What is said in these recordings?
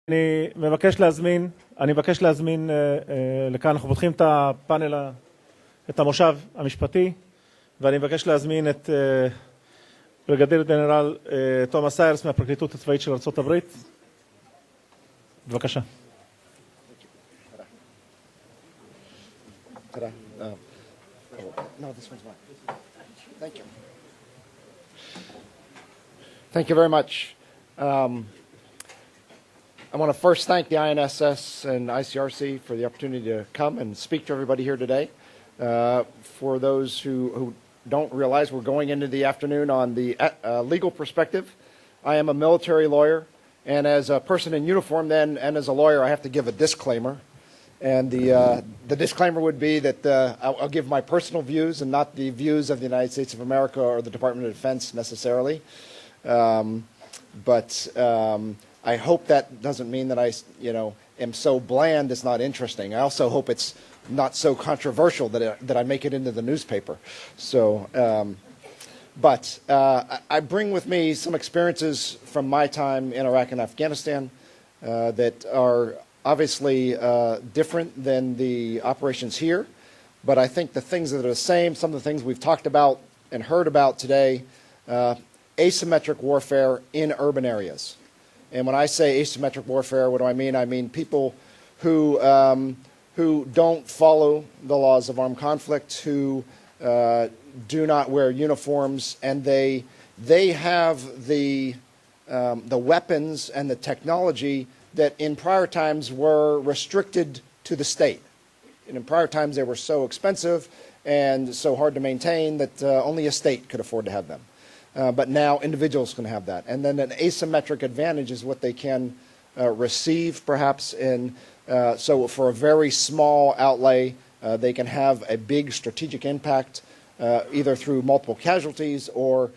אני מבקש להזמין לכאן, אנחנו פותחים את הפאנל, את המושב המשפטי, ואני מבקש להזמין את בריגדיר גנרל תומאס איירס מהפרקליטות הצבאית של ארצות הברית. בבקשה. Thank you very much. I want to first thank the INSS and ICRC for the opportunity to come and speak to everybody here today. For those who don't realize, we're going into the afternoon on the legal perspective. I am a military lawyer, and as a person in uniform then, and as a lawyer, I have to give a disclaimer. And the disclaimer would be that I'll give my personal views and not the views of the United States of America or the Department of Defense necessarily. I hope that doesn't mean that I, am so bland it's not interesting. I also hope it's not so controversial that I make it into the newspaper. So, I bring with me some experiences from my time in Iraq and Afghanistan that are obviously different than the operations here. But I think the things that are the same, some of the things we've talked about and heard about today, asymmetric warfare in urban areas. And when I say asymmetric warfare, what do I mean? I mean people who don't follow the laws of armed conflict, who do not wear uniforms, and they have the weapons and the technology that in prior times were restricted to the state. And in prior times they were so expensive and so hard to maintain that only a state could afford to have them. But now individuals can have that. And then an asymmetric advantage is what they can receive, perhaps. So for a very small outlay, they can have a big strategic impact, either through multiple casualties or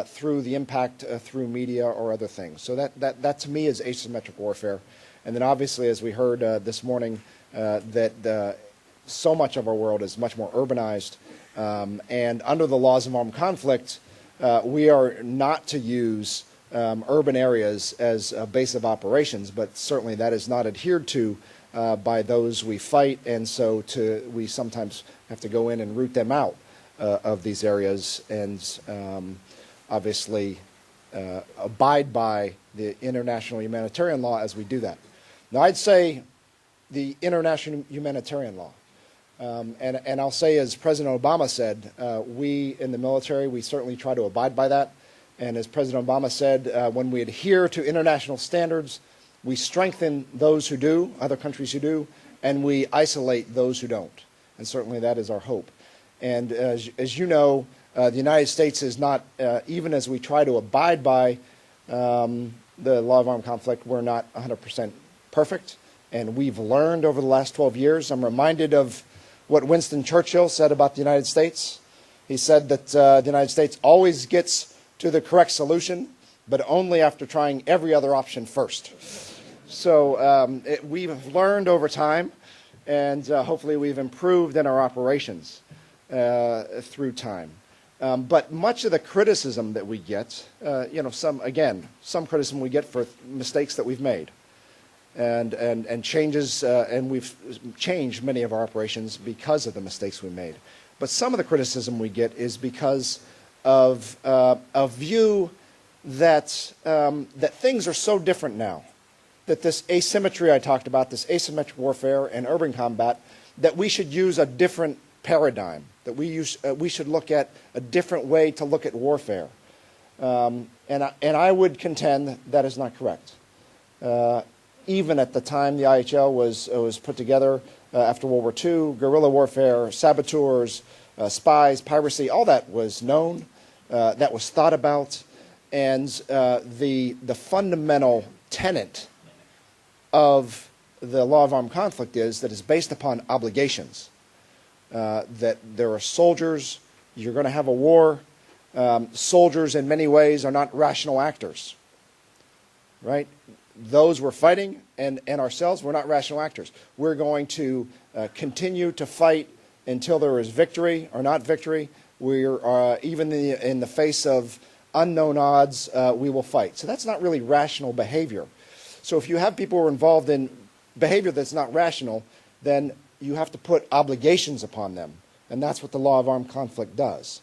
through the impact through media or other things. So that to me is asymmetric warfare. And then obviously, as we heard this morning, that so much of our world is much more urbanized. And under the laws of armed conflict, we are not to use urban areas as a base of operations, but certainly that is not adhered to by those we fight, and so we sometimes have to go in and root them out of these areas and obviously abide by the international humanitarian law as we do that. Now, I'd say the international humanitarian law. And I'll say, as President Obama said, we in the military, we certainly try to abide by that. And as President Obama said, when we adhere to international standards, we strengthen those who do, other countries who do, and we isolate those who don't. And certainly that is our hope. And as you know, the United States is not, even as we try to abide by the law of armed conflict, we're not 100% perfect. And we've learned over the last 12 years. I'm reminded of what Winston Churchill said about the United States. He said that the United States always gets to the correct solution, but only after trying every other option first. So we've learned over time, and hopefully we've improved in our operations through time. But much of the criticism that we get, some criticism we get for mistakes that we've made. And changes, and we've changed many of our operations because of the mistakes we made. But some of the criticism we get is because of a view that things are so different now, that this asymmetry I talked about, this asymmetric warfare and urban combat, that we should use a different paradigm, that we should look at a different way to look at warfare. And I would contend that is not correct. Even at the time the IHL was put together after World War II, guerrilla warfare, saboteurs, spies, piracy, all that was known, that was thought about, and the fundamental tenet of the law of armed conflict is that it's based upon obligations, that there are soldiers, you're going to have a war, soldiers in many ways are not rational actors, right? Those we're fighting and ourselves, we're not rational actors. We're going to continue to fight until there is victory or not victory. We're even in the face of unknown odds, we will fight. So that's not really rational behavior. So if you have people who are involved in behavior that's not rational, then you have to put obligations upon them. And that's what the law of armed conflict does.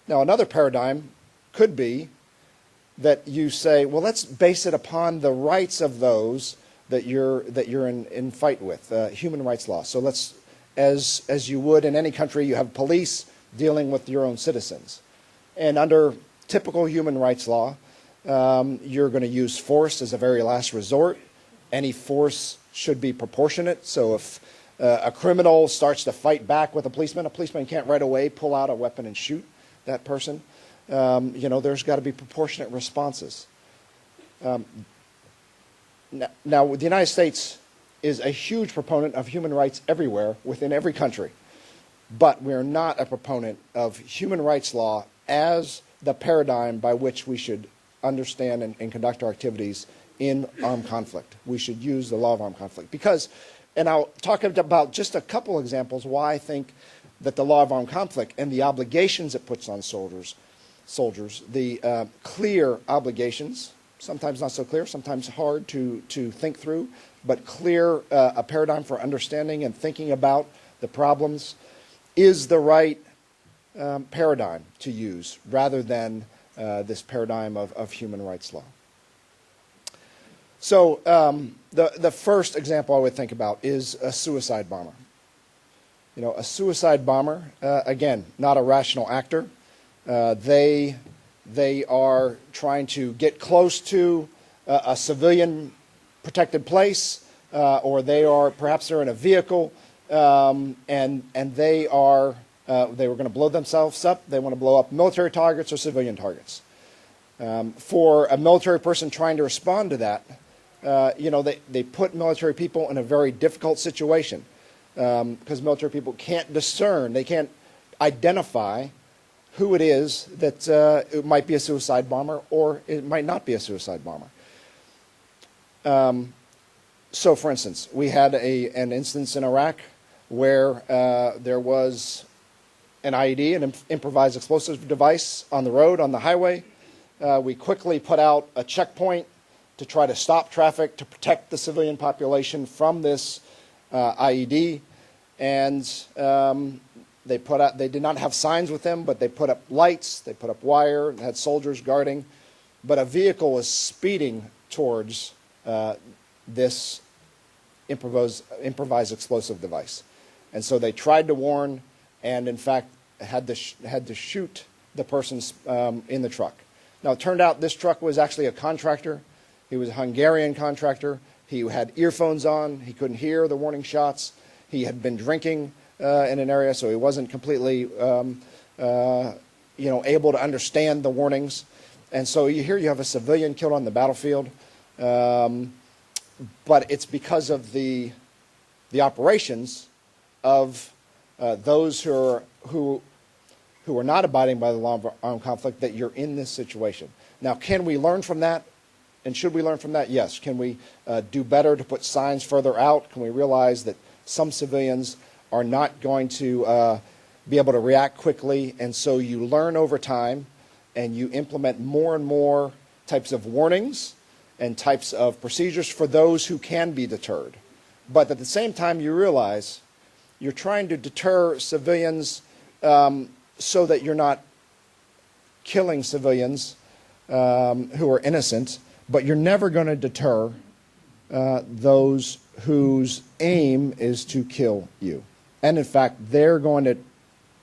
Now, another paradigm could be that you say, well, let's base it upon the rights of those that you're in fight with, human rights law. So let's, as you would in any country, you have police dealing with your own citizens. And under typical human rights law, you're going to use force as a very last resort. Any force should be proportionate. So if a criminal starts to fight back with a policeman can't right away pull out a weapon and shoot that person. There's got to be proportionate responses. Now, the United States is a huge proponent of human rights everywhere, within every country. But we're not a proponent of human rights law as the paradigm by which we should understand and conduct our activities in armed conflict. We should use the law of armed conflict. Because, and I'll talk about just a couple examples why I think that the law of armed conflict and the obligations it puts on soldiers, the clear obligations, sometimes not so clear, sometimes hard to think through, but clear, a paradigm for understanding and thinking about the problems, is the right paradigm to use rather than this paradigm of human rights law. So the first example I would think about is a suicide bomber. A suicide bomber, again, not a rational actor. They are trying to get close to a civilian protected place, or perhaps they're in a vehicle, and they were going to blow themselves up. They want to blow up military targets or civilian targets. For a military person trying to respond to that, they put military people in a very difficult situation, because military people can't discern, they can't identify who it is that it might be a suicide bomber or it might not be a suicide bomber. So, for instance, we had an instance in Iraq where there was an IED, an improvised explosive device, on the road, on the highway. We quickly put out a checkpoint to try to stop traffic, to protect the civilian population from this IED. And they did not have signs with them, but they put up lights, they put up wire, and had soldiers guarding. But a vehicle was speeding towards this improvised explosive device. And so they tried to warn, and in fact had to shoot the person in the truck. Now, it turned out this truck was actually a contractor. He was a Hungarian contractor. He had earphones on. He couldn't hear the warning shots. He had been drinking in an area, so he wasn't completely able to understand the warnings. And so here you have a civilian killed on the battlefield, but it's because of the operations of those who are not abiding by the law of armed conflict that you're in this situation. Now, can we learn from that? And should we learn from that? Yes. Can we do better to put signs further out? Can we realize that some civilians are not going to be able to react quickly, and so you learn over time and you implement more and more types of warnings and types of procedures for those who can be deterred. But at the same time, you realize you're trying to deter civilians so that you're not killing civilians who are innocent, but you're never going to deter those whose aim is to kill you. And in fact, they're going to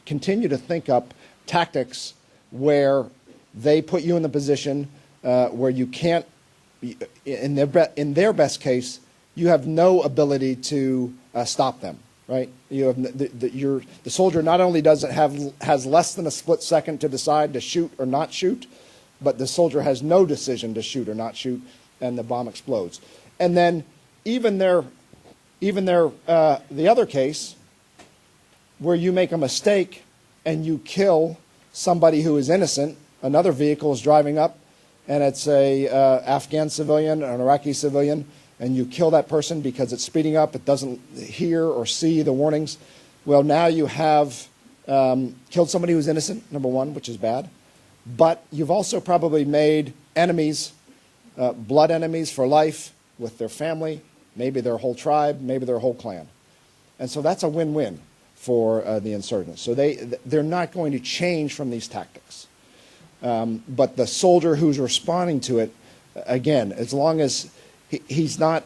continue to think up tactics where they put you in the position where you can't, in their best case, you have no ability to stop them, right? You have the soldier not only has less than a split second to decide to shoot or not shoot, but the soldier has no decision to shoot or not shoot, and the bomb explodes. And then even the other case where you make a mistake and you kill somebody who is innocent, another vehicle is driving up, and it's a Afghan civilian, an Iraqi civilian, and you kill that person because it's speeding up, it doesn't hear or see the warnings. Well, now you have killed somebody who's innocent, number one, which is bad, but you've also probably made enemies, blood enemies for life, with their family, maybe their whole tribe, maybe their whole clan. And so that's a win-win for the insurgents. So they're not going to change from these tactics. But the soldier who's responding to it, again, as long as he's not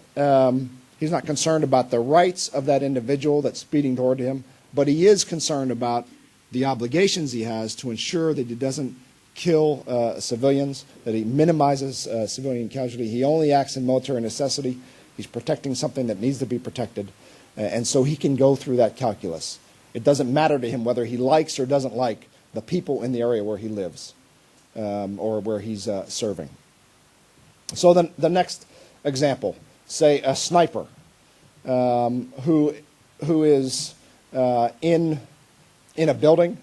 concerned about the rights of that individual that's speeding toward him, but he is concerned about the obligations he has to ensure that he doesn't kill civilians, that he minimizes civilian casualty. He only acts in military necessity. He's protecting something that needs to be protected. And so he can go through that calculus. It doesn't matter to him whether he likes or doesn't like the people in the area where he lives or where he's serving. So then the next example, say a sniper who is in a building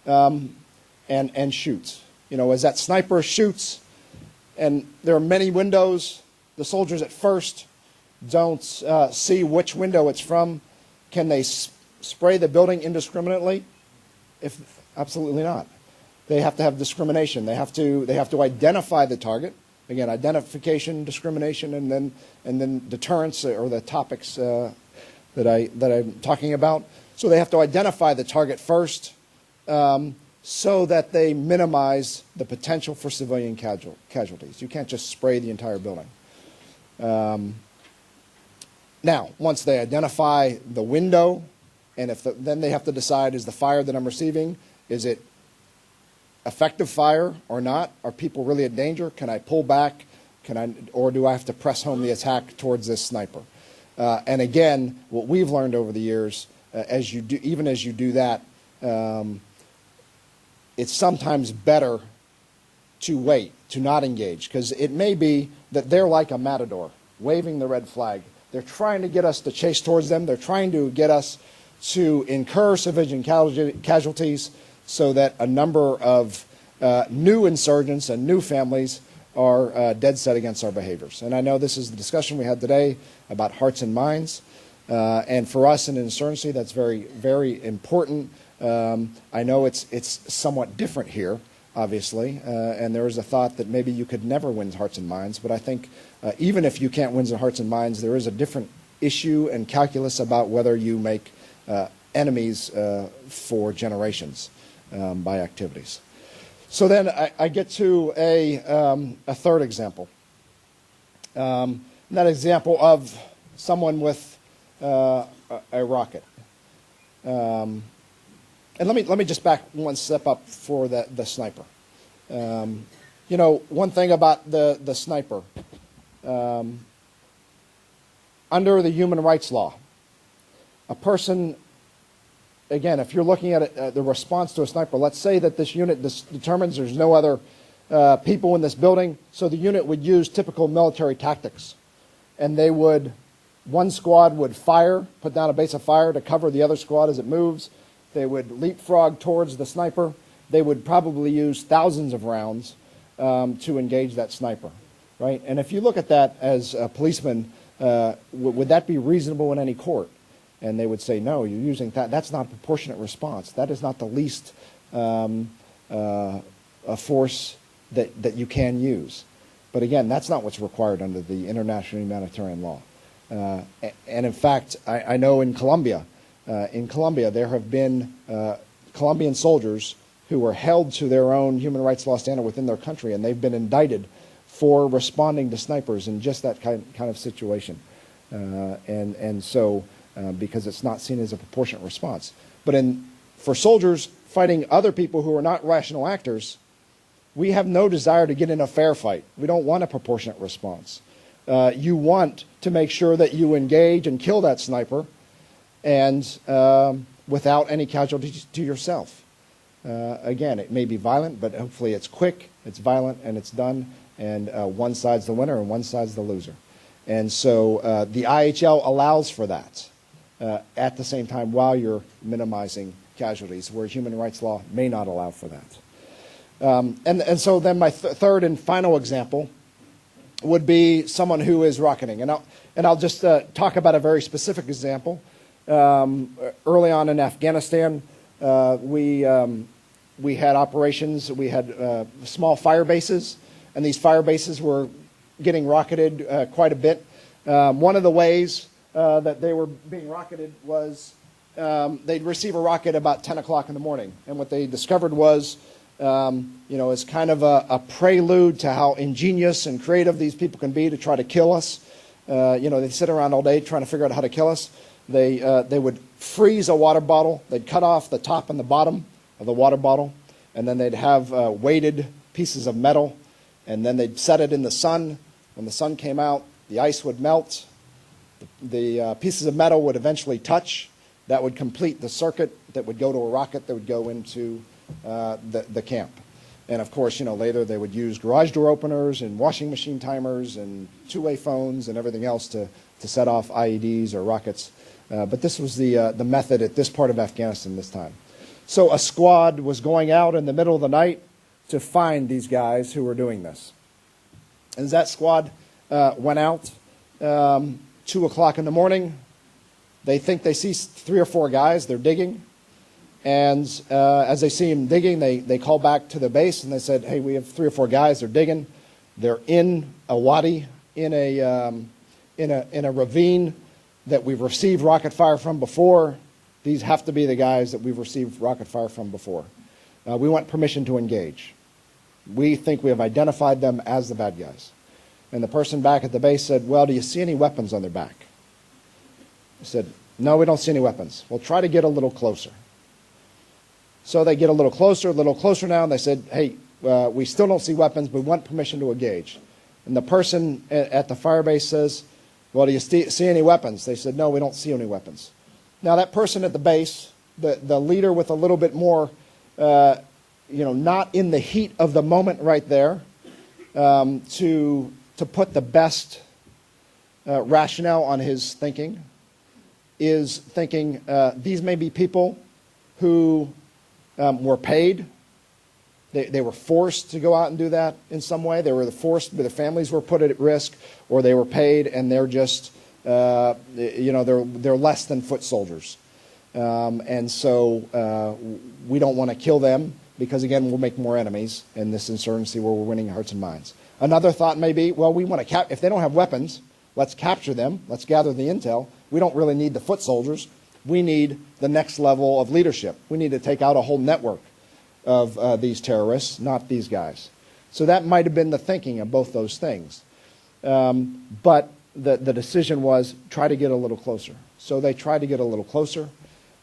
and shoots. You know, as that sniper shoots, and there are many windows, the soldiers at first don't see which window it's from. Can they spray the building indiscriminately? Absolutely not. They have to have discrimination. They have to identify the target. Again, identification, discrimination, and then deterrence are the topics that I'm talking about. So they have to identify the target first, so that they minimize the potential for civilian casualties. You can't just spray the entire building. Now, once they identify the window, and then they have to decide, is the fire that I'm receiving, is it effective fire or not? Are people really in danger? Can I pull back? Or do I have to press home the attack towards this sniper? And again, what we've learned over the years, even as you do that, it's sometimes better to wait, to not engage, because it may be that they're like a matador, waving the red flag. They're trying to get us to chase towards them. They're trying to get us to incur civilian casualties so that a number of new insurgents and new families are dead set against our behaviors. And I know this is the discussion we had today about hearts and minds. And for us in insurgency, that's very, very important. I know it's somewhat different here, obviously, and there is a thought that maybe you could never win hearts and minds, but I think even if you can't win hearts and minds, there is a different issue and calculus about whether you make enemies for generations by activities. So then I get to a third example. That example of someone with a rocket. And let me just back one step up for the sniper. You know, one thing about the sniper, under the human rights law, a person, again, if you're looking at it, the response to a sniper, let's say that this unit determines there's no other people in this building, so the unit would use typical military tactics. And they would, one squad would fire, put down a base of fire to cover the other squad as it moves. They would leapfrog towards the sniper. They would probably use thousands of rounds to engage that sniper, right? And if you look at that as a policeman, would that be reasonable in any court? And they would say, no, you're using that. That's not a proportionate response. That is not the least a force that you can use. But again, that's not what's required under the international humanitarian law. And in fact, I know in Colombia, there have been Colombian soldiers who were held to their own human rights law standard within their country, and they've been indicted for responding to snipers in just that kind of situation. And so, because it's not seen as a proportionate response. But for soldiers fighting other people who are not rational actors, we have no desire to get in a fair fight. We don't want a proportionate response. You want to make sure that you engage and kill that sniper and without any casualties to yourself. Again, it may be violent, but hopefully it's quick, it's violent, and it's done, and one side's the winner and one side's the loser. And so the IHL allows for that at the same time while you're minimizing casualties, where human rights law may not allow for that. And so then my third and final example would be someone who is rocketing. And I'll just talk about a very specific example. Early on in Afghanistan, we had operations. We had small fire bases, and these fire bases were getting rocketed quite a bit. One of the ways that they were being rocketed was they'd receive a rocket about 10 o'clock in the morning. And what they discovered was, as kind of a prelude to how ingenious and creative these people can be to try to kill us. They sit around all day trying to figure out how to kill us. They would freeze a water bottle. They'd cut off the top and the bottom of the water bottle, and then they'd have weighted pieces of metal, and then they'd set it in the sun. When the sun came out, the ice would melt. The pieces of metal would eventually touch. That would complete the circuit that would go to a rocket that would go into the camp. And of course, later they would use garage door openers and washing machine timers and two-way phones and everything else to set off IEDs or rockets. But this was the method at this part of Afghanistan this time. So a squad was going out in the middle of the night to find these guys who were doing this. As that squad went out, 2 o'clock in the morning, they think they see 3 or 4 guys. They're digging. And as they see them digging, they call back to the base and they said, hey, we have 3 or 4 guys. They're digging. They're in a wadi, in a ravine that we've received rocket fire from before. These have to be the guys that we've received rocket fire from before. We want permission to engage. We think we have identified them as the bad guys. And the person back at the base said, well, do you see any weapons on their back? I said, no, we don't see any weapons. Well, try to get a little closer. So they get a little closer now, and they said, hey, we still don't see weapons, but we want permission to engage. And the person at the fire base says, well, do you see any weapons? They said, no, we don't see any weapons. Now that person at the base, the leader with a little bit more, not in the heat of the moment right there, to put the best rationale on his thinking, is thinking these may be people who were paid. They were forced to go out and do that in some way. They were forced, but their families were put at risk, or they were paid, and they're just, they're less than foot soldiers. And so we don't want to kill them because, again, we'll make more enemies in this insurgency where we're winning hearts and minds. Another thought may be, well, we want to if they don't have weapons, let's capture them. Let's gather the intel. We don't really need the foot soldiers. We need the next level of leadership. We need to take out a whole network of these terrorists, not these guys. So that might have been the thinking of both those things. But the decision was try to get a little closer. So they tried to get a little closer,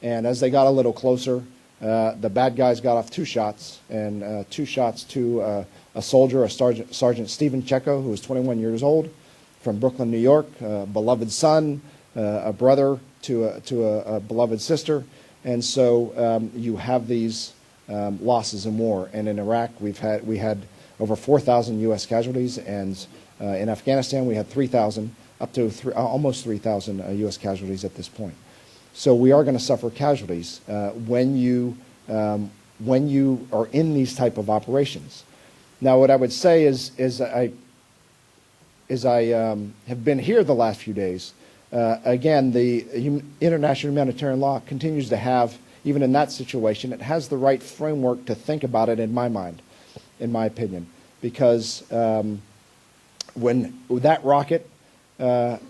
and as they got a little closer, the bad guys got off 2 shots, and 2 shots to a soldier, a Sergeant Stephen Checo, who was 21 years old, from Brooklyn, New York, a beloved son, a brother to a beloved sister. And so you have these losses in war. And in Iraq, we had over 4,000 U.S. casualties, and in Afghanistan we had 3,000, up to almost 3,000 U.S. casualties at this point. So we are going to suffer casualties when you are in these type of operations. Now, what I would say is I have been here the last few days. Again, the international humanitarian law continues to have, even in that situation, it has the right framework to think about it, in my mind, in my opinion, because when that rocket that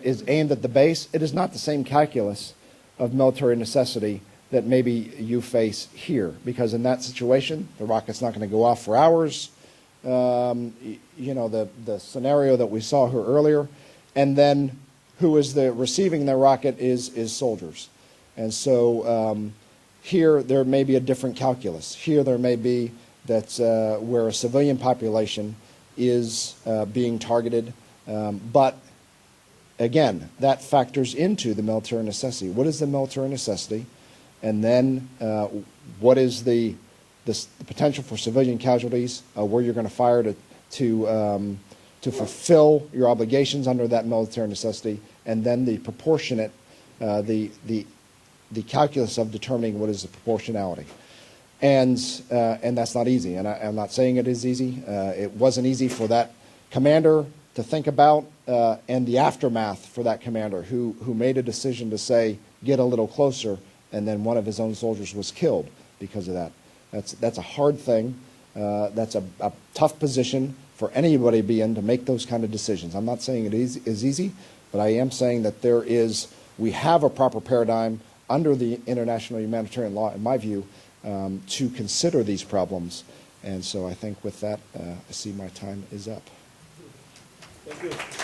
is aimed at the base, it is not the same calculus of military necessity that maybe you face here, because in that situation, the rocket's not going to go off for hours. The scenario that we saw here earlier, and then who is receiving the rocket is soldiers. And so here there may be a different calculus. Here there may be that where a civilian population is being targeted, but again, that factors into the military necessity. What is the military necessity? And then what is the potential for civilian casualties, where you're going to fire to fulfill your obligations under that military necessity, and then the proportionate, the calculus of determining what is the proportionality. And that's not easy, and I'm not saying it is easy. It wasn't easy for that commander to think about, and the aftermath for that commander who made a decision to say, get a little closer, and then one of his own soldiers was killed because of that. That's a hard thing. That's a tough position for anybody to be in, to make those kind of decisions. I'm not saying it is easy, But I am saying that we have a proper paradigm under the international humanitarian law, in my view, to consider these problems. And so I think with that, I see my time is up. Thank you.